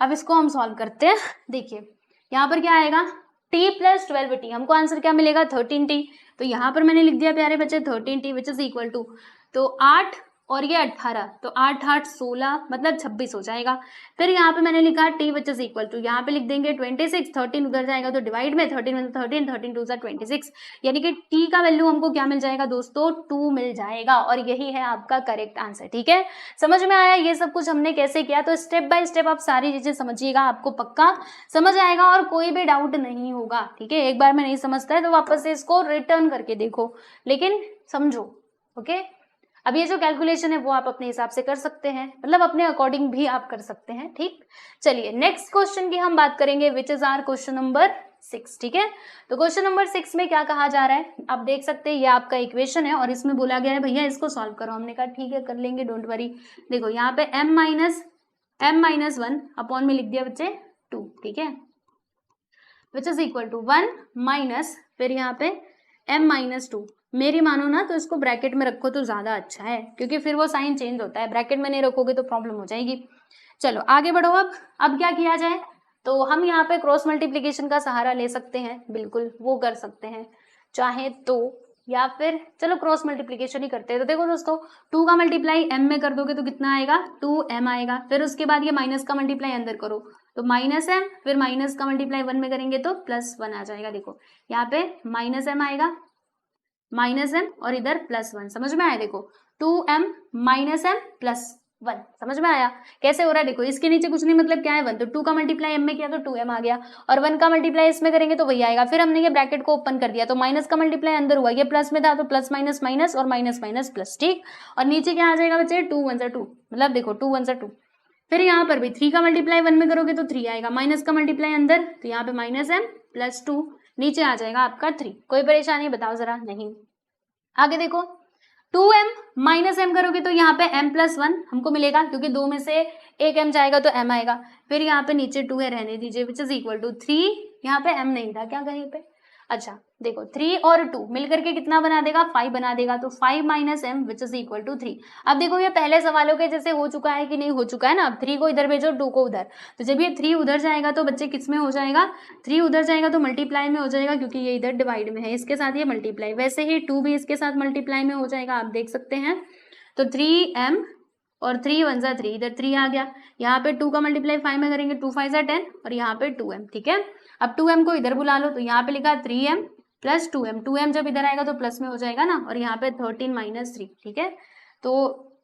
अब इसको हम सॉल्व करते हैं। देखिए यहाँ पर क्या आएगा, t प्लस 12t, हमको आंसर क्या मिलेगा 13t, तो यहाँ पर मैंने लिख दिया प्यारे बच्चे 13t which is equal to, तो 8 और ये 18, तो 8 8 16 मतलब 26 हो जाएगा। फिर यहाँ पे मैंने लिखा t which is equal to, यहाँ पे लिख देंगे 26, 13 उधर जाएगा तो डिवाइड में, 13 में 13, 13 2 सा 26, यानी कि t का वैल्यू हमको क्या मिल जाएगा दोस्तों, 2 मिल जाएगा, और यही है आपका करेक्ट आंसर। ठीक है, समझ में आया ये सब कुछ हमने कैसे किया? तो स्टेप बाय स्टेप आप सारी चीजें समझिएगा, आपको पक्का समझ आएगा और कोई भी डाउट नहीं होगा। ठीक है, एक बार में नहीं समझता है तो वापस से इसको रिटर्न करके देखो, लेकिन समझो। ओके, अब ये जो कैलकुलेशन है वो आप अपने हिसाब से कर सकते हैं, मतलब अपने अकॉर्डिंग भी आप कर सकते हैं। ठीक, चलिए नेक्स्ट क्वेश्चन की हम बात करेंगे, which is our question number 6। ठीक है, तो क्वेश्चन नंबर 6 में क्या कहा जा रहा है, आप देख सकते हैं ये आपका इक्वेशन है और इसमें बोला गया है भैया इसको सॉल्व करो। हमने कहा ठीक है कर लेंगे, डोंट वरी। देखो यहाँ पे m माइनस 1 अपॉन में लिख दिया बच्चे 2, ठीक है, which is equal to 1 minus, फिर यहाँ पे m माइनस 2, मेरी मानो ना तो इसको ब्रैकेट में रखो तो ज्यादा अच्छा है, क्योंकि फिर वो साइन चेंज होता है, ब्रैकेट में नहीं रखोगे तो प्रॉब्लम हो जाएगी। चलो आगे बढ़ो। अब क्या किया जाए, तो हम यहाँ पे क्रॉस मल्टीप्लीकेशन का सहारा ले सकते हैं, बिल्कुल वो कर सकते हैं चाहे तो, या फिर चलो क्रॉस मल्टीप्लीकेशन ही करते हैं। तो देखो दोस्तों 2 का मल्टीप्लाई m में कर दोगे तो कितना आएगा, 2m आएगा, फिर उसके बाद ये माइनस का मल्टीप्लाई अंदर करो तो -m, फिर माइनस का मल्टीप्लाई 1 में करेंगे तो +1 आ जाएगा। देखो यहाँ पे -m आएगा, -m और इधर +1, समझ में आया? देखो 2m -m +1, समझ में आया कैसे हो रहा है? देखो इसके नीचे कुछ नहीं, मतलब क्या है 1, तो 2 का मल्टीप्लाई m में किया तो 2m आ गया, और 1 का मल्टीप्लाई इसमें करेंगे तो वही आएगा। फिर हमने ये ब्रैकेट को ओपन कर दिया तो माइनस का मल्टीप्लाई अंदर हुआ, ये प्लस में था तो प्लस माइनस माइनस और माइनस माइनस प्लस। ठीक, और नीचे क्या आ जाएगा बच्चे, 2 1 सा 2, मतलब देखो 2 1 सा 2। फिर यहाँ पर भी 3 का मल्टीप्लाई 1 में करोगे तो 3 आएगा, माइनस का मल्टीप्लाई अंदर तो यहाँ पे -m +2, नीचे आ जाएगा आपका 3। कोई परेशानी बताओ जरा? नहीं। आगे देखो 2m माइनस m करोगे तो यहाँ पे m +1 हमको मिलेगा, क्योंकि 2 में से एक m जाएगा तो m आएगा। फिर यहाँ पे नीचे 2 है, रहने दीजिए, विच इज इक्वल टू 3, यहाँ पे m नहीं था क्या कहीं पे? अच्छा देखो 3 और 2 मिलकर के कितना बना देगा, 5 बना देगा, तो 5 minus m which is equal to 3। अब देखो ये पहले सवालों के जैसे हो चुका है कि नहीं हो चुका है ना, अब 3 को इधर भेजो 2 को उधर, तो जब ये 3 उधर जाएगा तो बच्चे किस में हो जाएगा, 3 उधर जाएगा तो मल्टीप्लाई में हो जाएगा, क्योंकि ये इधर डिवाइड में है, इसके साथ ये मल्टीप्लाई, वैसे ही 2 भी इसके साथ मल्टीप्लाई में हो जाएगा, आप देख सकते हैं। तो 3m और 3 1 सा 3, इधर 3 आ गया, यहाँ पे 2 का मल्टीप्लाई 5 में करेंगे 2 5 सा 10, और यहाँ पे 2m। ठीक है, अब 2m को इधर बुला लो, तो यहाँ पे लिखा 3m प्लस 2m, 2m जब इधर आएगा तो प्लस में हो जाएगा ना, और यहाँ पे 13 माइनस 3। ठीक है, तो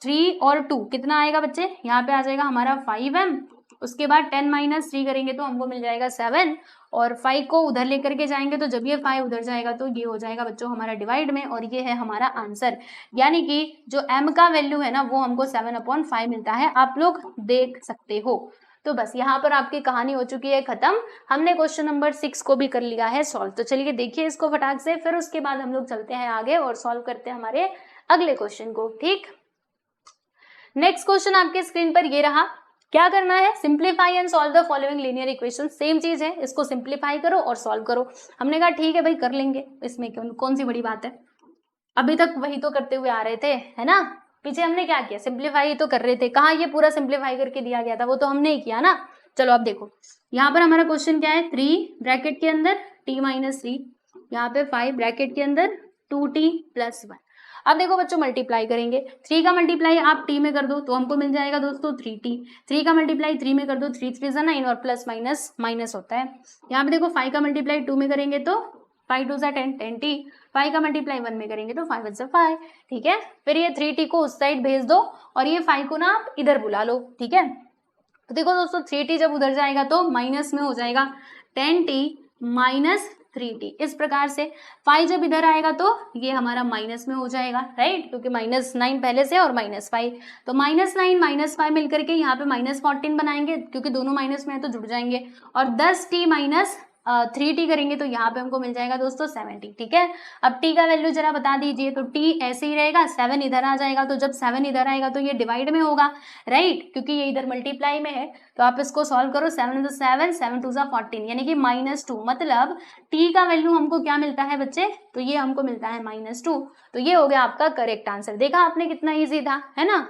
3 और 2 कितना आएगा बच्चे, यहाँ पे आ जाएगा हमारा 5m, उसके बाद 10 माइनस 3 करेंगे तो हमको मिल जाएगा 7, और 5 को उधर लेकर के जाएंगे तो जब ये 5 उधर जाएगा तो ये हो जाएगा बच्चों हमारा डिवाइड में, और ये है हमारा आंसर। यानी कि जो m का वैल्यू है ना वो हमको 7/5 मिलता है, आप लोग देख सकते हो। तो बस यहाँ पर आपकी कहानी हो चुकी है खत्म, हमने क्वेश्चन नंबर 6 को भी कर लिया है सॉल्व। तो चलिए देखिए इसको फटाक से, फिर उसके बाद हम लोग चलते हैं आगे और सॉल्व करते हैं हमारे अगले क्वेश्चन को। ठीक, नेक्स्ट क्वेश्चन आपके स्क्रीन पर ये रहा, क्या करना है, simplify and solve the following linear equation. Same चीज है, इसको सिंप्लीफाई करो और सॉल्व करो। हमने कहा ठीक है भाई कर लेंगे, इसमें कौन सी बड़ी बात है, अभी तक वही तो करते हुए आ रहे थे, है ना। पीछे हमने क्या किया, सिंप्लीफाई तो कर रहे थे, कहाँ ये पूरा सिंप्लीफाई करके दिया गया था, वो तो हमने ही किया ना। चलो अब देखो यहाँ पर हमारा क्वेश्चन क्या है, 3 ब्रैकेट के अंदर t माइनस 3, यहाँ पे 5 ब्रैकेट के अंदर 2t प्लस 1। अब देखो बच्चों मल्टीप्लाई करेंगे, 3 का मल्टीप्लाई आप t में कर दो तो हमको मिल जाएगा दोस्तों 3t, 3 का मल्टीप्लाई 3 में कर दो, 3 3 जा 9 और प्लस माइनस माइनस होता है। यहाँ पे देखो 5 का मल्टीप्लाई 2 में करेंगे तो 5 2 10 10t, 5 का मल्टीप्लाई 1 में करेंगे तो 5 1 5, ठीक है। फिर ये 3t को उस साइड भेज दो और ये 5 को ना आप इधर बुला लो, ठीक है। तो देखो दोस्तों 3t जब उधर जाएगा तो माइनस में हो जाएगा 10t माइनस 3t, इस प्रकार से 5 जब इधर आएगा तो ये हमारा माइनस में हो जाएगा, राइट, क्योंकि -9 पहले से और -5, तो -9 -5 मिलकर के यहाँ पे -14 बनाएंगे, क्योंकि दोनों माइनस में है तो जुड़ जाएंगे, और 10t माइनस 3t करेंगे तो यहाँ पे हमको मिल जाएगा दोस्तों 7t, ठीक है। अब t का वैल्यू जरा बता दीजिए, तो t ऐसे ही रहेगा, 7 इधर आ जाएगा, तो जब 7 इधर आएगा तो ये डिवाइड में होगा, राइट, क्योंकि ये इधर मल्टीप्लाई में है। तो आप इसको सॉल्व करो, 7 × 7 7 2 14, यानी कि -2, मतलब t का वैल्यू हमको क्या मिलता है बच्चे, तो ये हमको मिलता है -2। तो ये हो गया आपका करेक्ट आंसर। देखा आपने कितना ईजी था, है ना।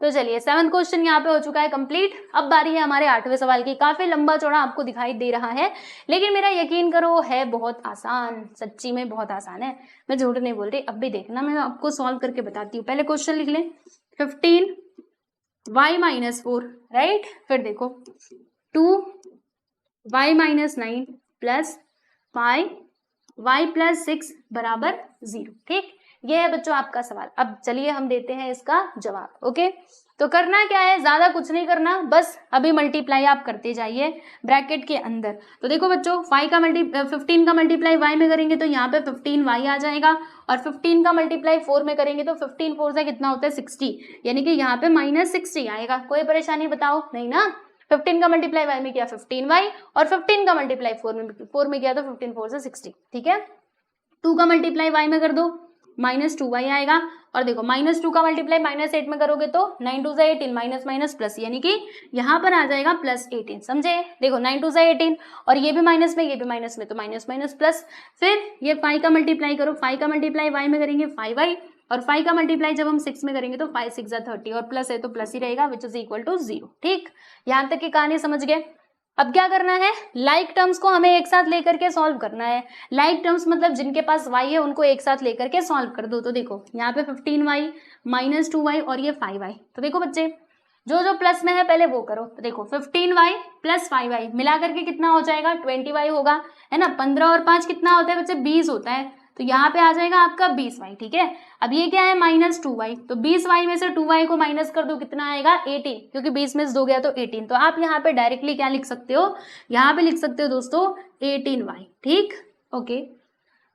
तो चलिए 7th क्वेश्चन यहाँ पे हो चुका है कंप्लीट। अब बारी है हमारे 8वें सवाल की। काफी लंबा चौड़ा आपको दिखाई दे रहा है, लेकिन मेरा यकीन करो है बहुत आसान, सच्ची में बहुत आसान है, मैं झूठ नहीं बोल रही। अब भी देखना, मैं आपको सॉल्व करके बताती हूँ। पहले क्वेश्चन लिख लें, 15y-4, राइट, फिर देखो 2y-9 प्लस 5y + 6 = 0, ठीक। ये है बच्चों आपका सवाल। अब चलिए हम देते हैं इसका जवाब। ओके, तो करना क्या है, ज्यादा कुछ नहीं करना, बस अभी मल्टीप्लाई आप करते जाइए ब्रैकेट के अंदर। तो देखो बच्चों 15 का मल्टीप्लाई y में करेंगे तो यहाँ पे 15y आ जाएगा, और 15 का मल्टीप्लाई 4 में करेंगे तो 15 4 से कितना होता है 60, यानी कि यहाँ पे -60 आएगा। कोई परेशानी बताओ, नहीं ना। 15 का मल्टीप्लाई y में किया 15y, और 15 का मल्टीप्लाई 4 में किया तो 15 4 से 60, ठीक है। 2 का मल्टीप्लाई y में कर दो, -2y आएगा, और देखो -2 का मल्टीप्लाई -8 में करोगे तो 9 2 18, माइनस माइनस प्लस, यानी कि यहाँ पर आ जाएगा +18, समझे। देखो 9 2 18, और ये भी माइनस में, ये भी माइनस में, तो माइनस माइनस प्लस। फिर ये 5 का मल्टीप्लाई करो, 5 का मल्टीप्लाई y में करेंगे 5y, और 5 का मल्टीप्लाई जब हम 6 में करेंगे तो 5 6 30, और प्लस है तो प्लस ही रहेगा, विच इज इक्वल टू 0, ठीक। यहाँ तक की कहानी समझ गए। अब क्या करना है, लाइक टर्म्स को हमें एक साथ लेकर के सॉल्व करना है। लाइक टर्म्स मतलब जिनके पास y है उनको एक साथ लेकर के सॉल्व कर दो। तो देखो यहाँ पे 15y -2y और ये 5y। तो देखो बच्चे जो जो प्लस में है पहले वो करो। तो देखो 15y + 5y मिला करके कितना हो जाएगा, 20y होगा, है ना। 15 और 5 कितना होता है बच्चे, 20 होता है, तो यहाँ पे आ जाएगा आपका 20y, ठीक है। अब ये क्या है, -2y, तो 20y में से 2y को माइनस कर दो, कितना आएगा 18, क्योंकि 20 में से 2 गया तो 18। तो आप यहाँ पे डायरेक्टली क्या लिख सकते हो, यहाँ पे लिख सकते हो दोस्तों 18y, ठीक। ओके,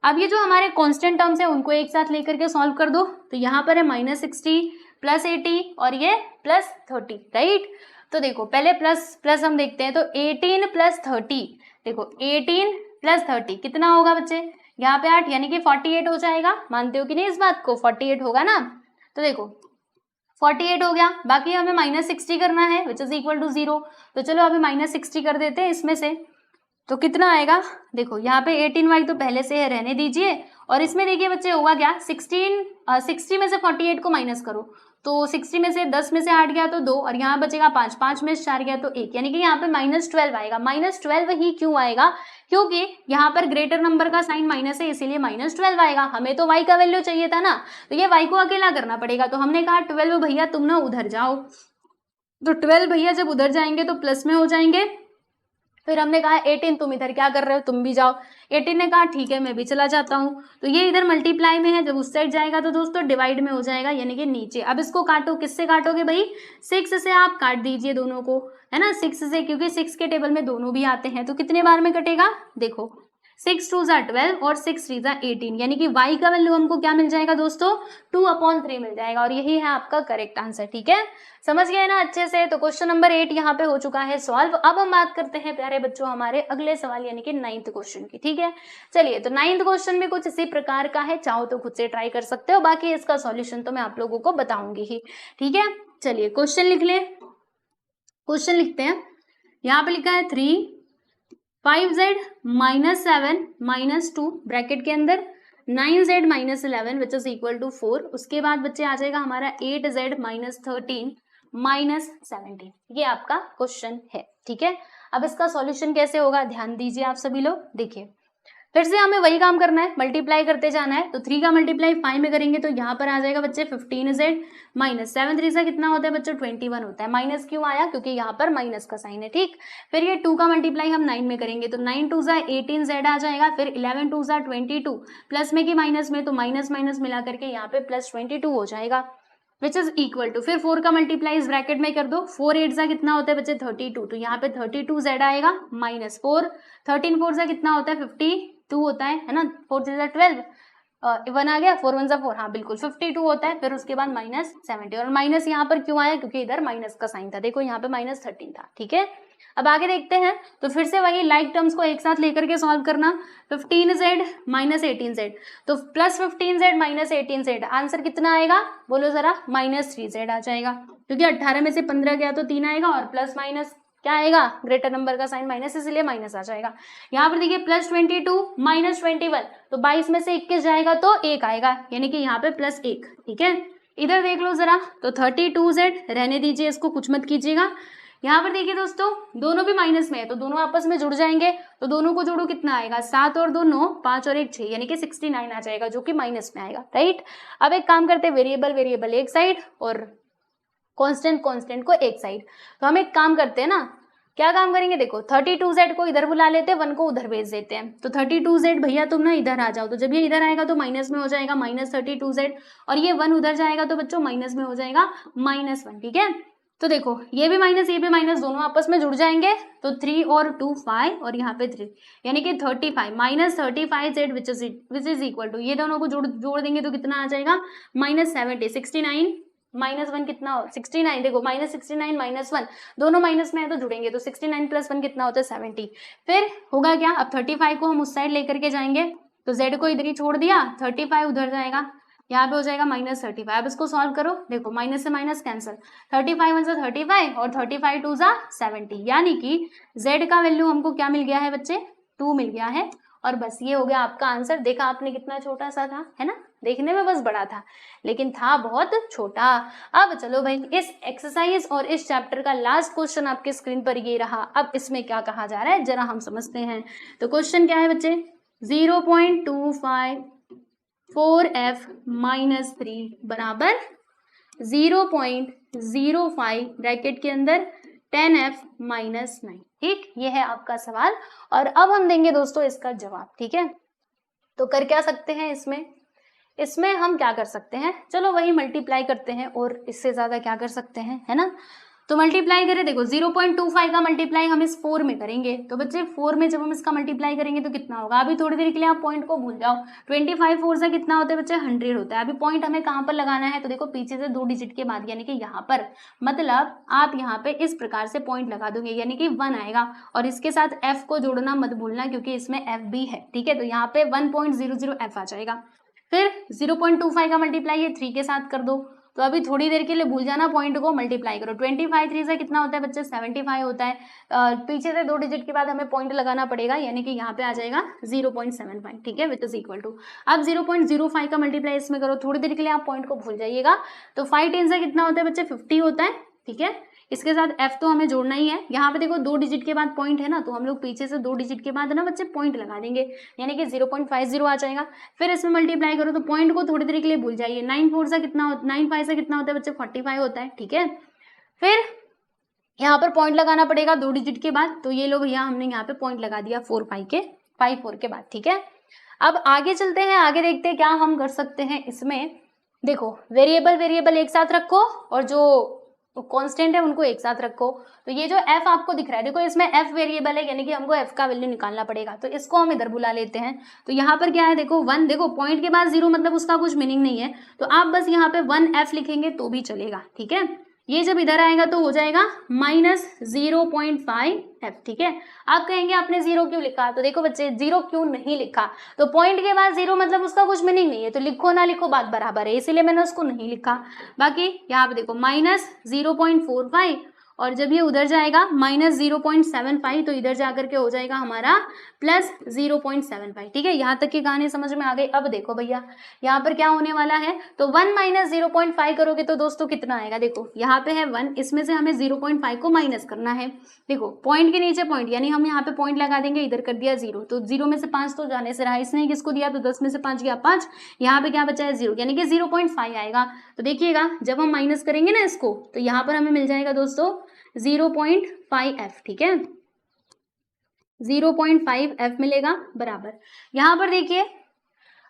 अब ये जो हमारे कांस्टेंट टर्म्स है उनको एक साथ लेकर के सॉल्व कर दो। तो यहाँ पर है -60 + 80 और ये +30, राइट। तो देखो पहले प्लस प्लस हम देखते हैं, तो 18 + 30, देखो 18 + 30 कितना होगा बच्चे, यहाँ पे 8, यानी कि 48 हो जाएगा। मानते हो कि नहीं इस बात को, 48 होगा ना। तो देखो 48 हो गया, बाकी हमें -60 करना है, विच इज इक्वल टू 0। तो चलो अभी -60 कर देते हैं इसमें से, तो कितना आएगा, देखो यहाँ पे 18y तो पहले से है, रहने दीजिए। और इसमें देखिए बच्चे होगा क्या, 60 में से 48 को माइनस करो, तो 60 में से 10 में से 8 गया तो 2, और यहाँ बचेगा 5, 5 में से 4 गया तो 1, यानी कि यहाँ पे -12 आएगा। -12 ही क्यों आएगा, क्योंकि यहाँ पर ग्रेटर नंबर का साइन माइनस है, इसीलिए -12 आएगा। हमें तो y का वैल्यू चाहिए था ना, तो ये y को अकेला करना पड़ेगा। तो हमने कहा 12 भैया तुम ना उधर जाओ, तो 12 भैया जब उधर जाएंगे तो प्लस में हो जाएंगे। फिर हमने कहा 18 तुम इधर क्या कर रहे हो, तुम भी जाओ। 18 ने कहा ठीक है मैं भी चला जाता हूँ। तो ये इधर मल्टीप्लाई में है, जब उस साइड जाएगा तो दोस्तों डिवाइड में हो जाएगा, यानी कि नीचे। अब इसको काटो, किससे काटोगे भाई, 6 से आप काट दीजिए दोनों को, है ना, 6 से, क्योंकि 6 के टेबल में दोनों भी आते हैं। तो कितने बार में कटेगा, देखो 6 2 = 12 और 6 3 = 18, यानी कि y का वैल्यू हमको क्या मिल जाएगा दोस्तों, 2/3 मिल जाएगा। और यही है आपका करेक्ट आंसर, ठीक है। समझ गए ना अच्छे से। तो क्वेश्चन नंबर 8 यहाँ पे हो चुका है सॉल्व। अब हम बात करते हैं प्यारे बच्चों हमारे अगले सवाल यानी कि 9th क्वेश्चन की, ठीक है। चलिए, तो 9th क्वेश्चन भी कुछ इसी प्रकार का है, चाहो तो खुद से ट्राई कर सकते हो, बाकी इसका सॉल्यूशन तो मैं आप लोगों को बताऊंगी ही, ठीक है। चलिए क्वेश्चन लिख लें, क्वेश्चन लिखते हैं। यहाँ पे लिखा है 3 5z माइनस 7 माइनस 2 ब्रैकेट के अंदर 9z minus 11 which is equal to 4। उसके बाद बच्चे आ जाएगा हमारा 8z माइनस 13 माइनस 17। ये आपका क्वेश्चन है, ठीक है। अब इसका सॉल्यूशन कैसे होगा ध्यान दीजिए आप सभी लोग। देखिए फिर से हमें वही काम करना है, मल्टीप्लाई करते जाना है। तो 3 का मल्टीप्लाई 5 में करेंगे तो यहाँ पर आ जाएगा बच्चे 15z माइनस 7 3 से कितना होता है बच्चों 21 होता है। माइनस क्यों आया, क्योंकि यहाँ पर माइनस का साइन है, ठीक। फिर ये 2 का मल्टीप्लाई हम 9 में करेंगे तो 9 2 ज़ा 18z आ जाएगा। फिर 11 2 ज़ा 22 प्लस में कि माइनस में, तो माइनस माइनस मिला करके यहाँ पे प्लस 22 हो जाएगा विच इज इक्वल टू। फिर 4 का मल्टीप्लाई इस ब्रैकेट में कर दो, 4 8 ज़ा कितना होता है बच्चे 32, तो यहाँ पे 32z आएगा माइनस 4, 13 4 ज़ा कितना होता है 52 होता है ना, 4 3 ज़ा 12 1 आ गया, 4 1 ज़ा 4, हाँ बिल्कुल 52 होता है। फिर उसके बाद माइनस 70, और माइनस यहाँ पर क्यों आया, क्योंकि इधर माइनस का साइन था, देखो यहाँ पे माइनस 13 था, ठीक है। अब आगे देखते हैं, तो फिर से वही लाइक टर्म्स को एक साथ लेकर के सॉल्व करना। 15z माइनस 18z, तो plus 15z minus 18z, answer कितना आएगा बोलो जरा, माइनस 3z आ जाएगा, क्योंकि 18 में से 15 गया तो 3 आएगा, और प्लस माइनस क्या आएगा, ग्रेटर नंबर का साइन माइनस, इसलिए माइनस आ जाएगा। यहाँ पर देखिए प्लस 22 माइनस 21, तो 22 में से 21 जाएगा तो 1 आएगा, यानी कि यहाँ पे प्लस 1, ठीक है। इधर देख लो जरा, तो 32z रहने दीजिए, इसको कुछ मत कीजिएगा। यहाँ पर देखिए दोस्तों दोनों भी माइनस में है, तो दोनों आपस में जुड़ जाएंगे, तो दोनों को जोड़ो कितना आएगा, 7 और 2 9, 5 और 1 6, यानी कि 69 आ जाएगा, जो कि माइनस में आएगा, राइट। अब एक काम करते हैं, वेरिएबल वेरिएबल एक साइड और कांस्टेंट कांस्टेंट को एक साइड। तो हम एक काम करते हैं ना, क्या काम करेंगे, देखो 32z को इधर बुला लेते हैं, 1 को उधर भेज देते हैं। तो 32z भैया तुम ना इधर आ जाओ, तो जब ये इधर आएगा तो माइनस में हो जाएगा माइनस 32z, और ये 1 उधर जाएगा तो बच्चों माइनस में हो जाएगा माइनस 1, ठीक है। तो देखो ये भी माइनस दोनों आपस में जुड़ जाएंगे, तो 3 और 2 5 और यहाँ पे 3, यानी कि 35 minus 35z which is equal to, ये दोनों को जोड़ देंगे तो कितना आ जाएगा माइनस 70, 69 माइनस 1 कितना हो 69, देखो माइनस 69 माइनस 1 दोनों माइनस में है तो जुड़ेंगे, तो 69 प्लस 1 कितना होता है 70। फिर होगा क्या, अब 35 को हम उस साइड लेकर के जाएंगे, तो z को इधर ही छोड़ दिया, 35 उधर जाएगा, यहाँ पे हो जाएगा माइनस 35। अब इसको सॉल्व करो, देखो माइनस से माइनस कैंसिल, 35 1 से 35 और 35 2 जा 70, यानी कि z का वैल्यू हमको क्या मिल गया है बच्चे 2 मिल गया है, और बस ये हो गया आपका आंसर। देखा आपने कितना छोटा सा था, है ना, देखने में बस बड़ा था लेकिन था बहुत छोटा। अब चलो भाई इस एक्सरसाइज और इस चैप्टर का लास्ट क्वेश्चन आपके स्क्रीन पर ये रहा। अब इसमें क्या कहा जा रहा है जरा हम समझते हैं। तो क्वेश्चन क्या है बच्चे, 0.254f माइनस 3 बराबर 0.05 ब्रैकेट के अंदर 10f माइनस 9, ठीक, ये है आपका सवाल। और अब हम देंगे दोस्तों इसका जवाब, ठीक है। तो कर क्या सकते हैं इसमें हम क्या कर सकते हैं, चलो वही मल्टीप्लाई करते हैं, और इससे ज्यादा क्या कर सकते हैं, है ना। तो मल्टीप्लाई करें, देखो 0.25 का मल्टीप्लाई हम इस 4 में करेंगे, तो बच्चे 4 में जब हम इसका मल्टीप्लाई करेंगे तो कितना होगा, अभी थोड़ी देर के लिए आप पॉइंट को भूल जाओ, 25 4 से कितना होता है बच्चे 100 होता है। अभी पॉइंट हमें कहाँ पर लगाना है, तो देखो पीछे से 2 डिजिट के बाद, यानी कि यहाँ पर, मतलब आप यहाँ पे इस प्रकार से पॉइंट लगा दोगे, यानी कि 1 आएगा, और इसके साथ f को जोड़ना मत भूलना क्योंकि इसमें f भी है, ठीक है। तो यहाँ पे 1.00f आ जाएगा। फिर 0.25 का मल्टीप्लाई ये 3 के साथ कर दो, तो अभी थोड़ी देर के लिए भूल जाना, पॉइंट को मल्टीप्लाई करो, 25 3 से कितना होता है बच्चे 75 होता है। पीछे से 2 डिजिट के बाद हमें पॉइंट लगाना पड़ेगा, यानी कि यहाँ पे आ जाएगा 0.75, ठीक है, विच इज इक्वल टू। अब 0.05 का मल्टीप्लाई इसमें करो, थोड़ी देर के लिए आप पॉइंट को भूल जाइएगा, तो 5 10 से कितना होता है बच्चे 50 होता है, ठीक है। इसके साथ f तो हमें जोड़ना ही है, यहाँ पे देखो 2 डिजिट के बाद पॉइंट है ना, तो हम लोग पीछे से 2 डिजिट के बाद ना बच्चे पॉइंट लगा देंगे, यानी कि 0.50 आ जाएगा। फिर इसमें मल्टीप्लाई करो, तो पॉइंट को थोड़ी देर के लिए भूल जाइए, 9 5 से कितना होता है बच्चे 45 होता है, ठीक है। फिर यहाँ पर पॉइंट लगाना पड़ेगा 2 डिजिट के बाद, तो ये लो भैया हमने यहाँ पे पॉइंट लगा दिया 5 4 के बाद, ठीक है। अब आगे चलते हैं, आगे देखते हैं क्या हम कर सकते हैं इसमें। देखो वेरिएबल एक साथ रखो, और जो कांस्टेंट है उनको एक साथ रखो। तो ये जो f आपको दिख रहा है, देखो इसमें f वेरिएबल है, यानी कि हमको f का वैल्यू निकालना पड़ेगा, तो इसको हम इधर बुला लेते हैं। तो यहाँ पर क्या है, देखो 1, देखो पॉइंट के बाद 0 मतलब उसका कुछ मीनिंग नहीं है, तो आप बस यहाँ पे 1f लिखेंगे तो भी चलेगा, ठीक है। ये जब इधर आएगा तो हो जाएगा -0.5f, ठीक है। आप कहेंगे आपने 0 क्यों लिखा, तो देखो बच्चे 0 क्यों नहीं लिखा, तो पॉइंट के बाद 0 मतलब उसका कुछ मीनिंग नहीं है, तो लिखो ना लिखो बात बराबर है, इसीलिए मैंने उसको नहीं लिखा। बाकी यहाँ पे देखो -0.45, और जब ये उधर जाएगा -0.75, तो इधर जाकर के हो जाएगा हमारा +0.75, ठीक है। यहाँ तक की कहानी समझ में आ गई। अब देखो भैया यहाँ पर क्या होने वाला है, तो 1 - 0.5 करोगे तो दोस्तों कितना आएगा, देखो यहाँ पे है 1, इसमें से हमें 0.5 को माइनस करना है। देखो पॉइंट के नीचे पॉइंट, यानी हम यहाँ पे पॉइंट लगा देंगे, इधर कर दिया 0, तो 0 में से 5 तो जाने से रहा, इसने किसको दिया, तो 10 में से 5 गया 5, यहाँ पे क्या बचा है 0, यानी कि 0.5 आएगा। तो देखिएगा जब हम माइनस करेंगे ना इसको, तो यहाँ पर हमें मिल जाएगा दोस्तों 0.5f, ठीक है, 0.5f मिलेगा बराबर। यहाँ पर देखिए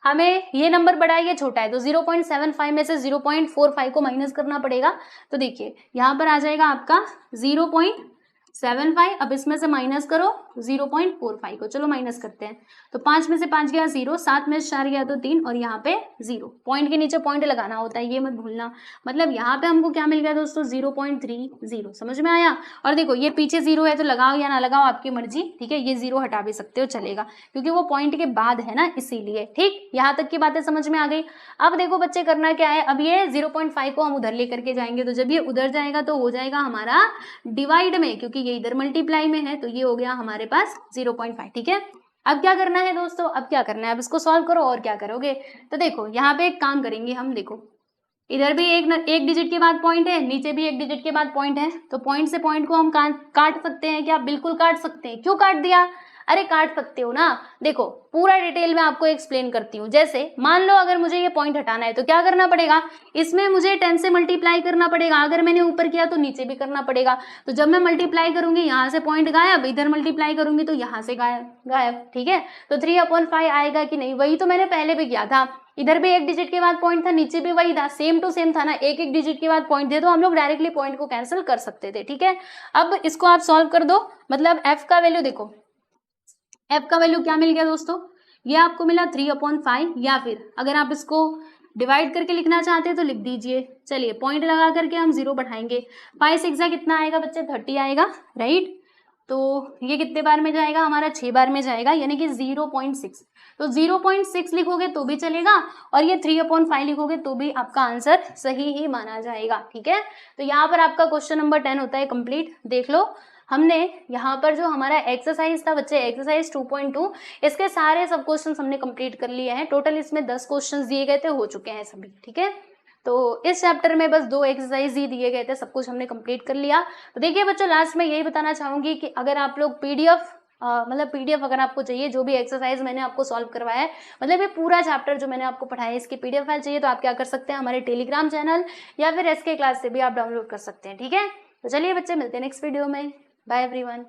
हमें ये नंबर बड़ा है ये छोटा है, तो 0.75 में से 0.45 को माइनस करना पड़ेगा। तो देखिए यहाँ पर आ जाएगा आपका 0.75, अब इसमें से माइनस करो 0.45 को, चलो माइनस करते हैं, तो 5 में से 5 गया 0, 7 में से 4 गया तो 3, और यहाँ पे 0, पॉइंट के नीचे पॉइंट लगाना होता है, ये मत भूलना। मतलब यहाँ पे हमको क्या मिल गया दोस्तों 0.30, समझ में आया। और देखो ये पीछे 0 है तो लगाओ या ना लगाओ आपकी मर्जी, ठीक है, ये 0 हटा भी सकते हो चलेगा, क्योंकि वो पॉइंट के बाद है ना, इसीलिए। ठीक, यहाँ तक की बातें समझ में आ गई। अब देखो बच्चे करना क्या है, अब ये 0.5 को हम उधर लेकर के जाएंगे, तो जब ये उधर जाएगा तो हो जाएगा हमारा डिवाइड में, क्योंकि ये इधर मल्टीप्लाई में है, तो ये हो गया हमारे पास 0.5, ठीक है। अब क्या करना है दोस्तों, अब क्या करना है, अब इसको सॉल्व करो, और क्या करोगे, तो देखो यहाँ पे एक काम करेंगे हम, देखो इधर भी एक डिजिट के बाद पॉइंट है, नीचे भी एक डिजिट के बाद पॉइंट है, तो पॉइंट से पॉइंट को हम काट सकते हैं क्या, बिल्कुल काट सकते हैं। क्यों काट दिया, अरे काट सकते हो ना, देखो पूरा डिटेल में आपको एक्सप्लेन करती हूँ। जैसे मान लो अगर मुझे ये पॉइंट हटाना है तो क्या करना पड़ेगा, इसमें मुझे 10 से मल्टीप्लाई करना पड़ेगा, अगर मैंने ऊपर किया तो नीचे भी करना पड़ेगा। तो जब मैं मल्टीप्लाई करूंगी यहाँ से पॉइंट गायब, इधर मल्टीप्लाई करूंगी तो यहाँ से गायब, ठीक है। तो 3/5 आएगा कि नहीं, वही तो मैंने पहले भी किया था, इधर भी एक डिजिट के बाद पॉइंट था, नीचे भी वही था, सेम टू सेम था ना, एक एक डिजिट के बाद पॉइंट थे, तो हम लोग डायरेक्टली पॉइंट को कैंसिल कर सकते थे, ठीक है। अब इसको आप सॉल्व कर दो, मतलब एफ का वैल्यू देखो, एफ का वैल्यू क्या मिल गया दोस्तों, ये आपको मिला 3/5, या फिर अगर आप इसको डिवाइड करके लिखना चाहते हैं तो लिख दीजिए। चलिए पॉइंट लगा करके हम 0 बढ़ाएंगे, 5 6 कितना आएगा बच्चे, 30 आएगा, राइट। तो ये कितने बार में जाएगा, हमारा 6 बार में जाएगा, यानी कि 0.6। तो 0.6 लिखोगे तो भी चलेगा, और ये 3/5 लिखोगे तो भी आपका आंसर सही ही माना जाएगा, ठीक है। तो यहाँ पर आपका क्वेश्चन नंबर 10 होता है कंप्लीट। देख लो हमने यहाँ पर जो हमारा एक्सरसाइज था बच्चे, एक्सरसाइज 2.2, इसके सारे सब क्वेश्चन हमने कंप्लीट कर लिए हैं। टोटल इसमें 10 क्वेश्चन दिए गए थे, हो चुके हैं सभी, ठीक है। तो इस चैप्टर में बस 2 एक्सरसाइज ही दिए गए थे, सब कुछ हमने कंप्लीट कर लिया। तो देखिए बच्चों लास्ट में यही बताना चाहूंगी कि अगर आप लोग पीडीएफ अगर आपको चाहिए, जो भी एक्सरसाइज मैंने आपको सॉल्व करवाया है, मतलब ये पूरा चैप्टर जो मैंने आपको पढ़ाया है, इसकी पीडीएफ फाइल चाहिए तो आप क्या कर सकते हैं, हमारे टेलीग्राम चैनल या फिर एसके क्लास से भी आप डाउनलोड कर सकते हैं, ठीक है। तो चलिए बच्चे मिलते हैं नेक्स्ट वीडियो में, बाय एवरीवन।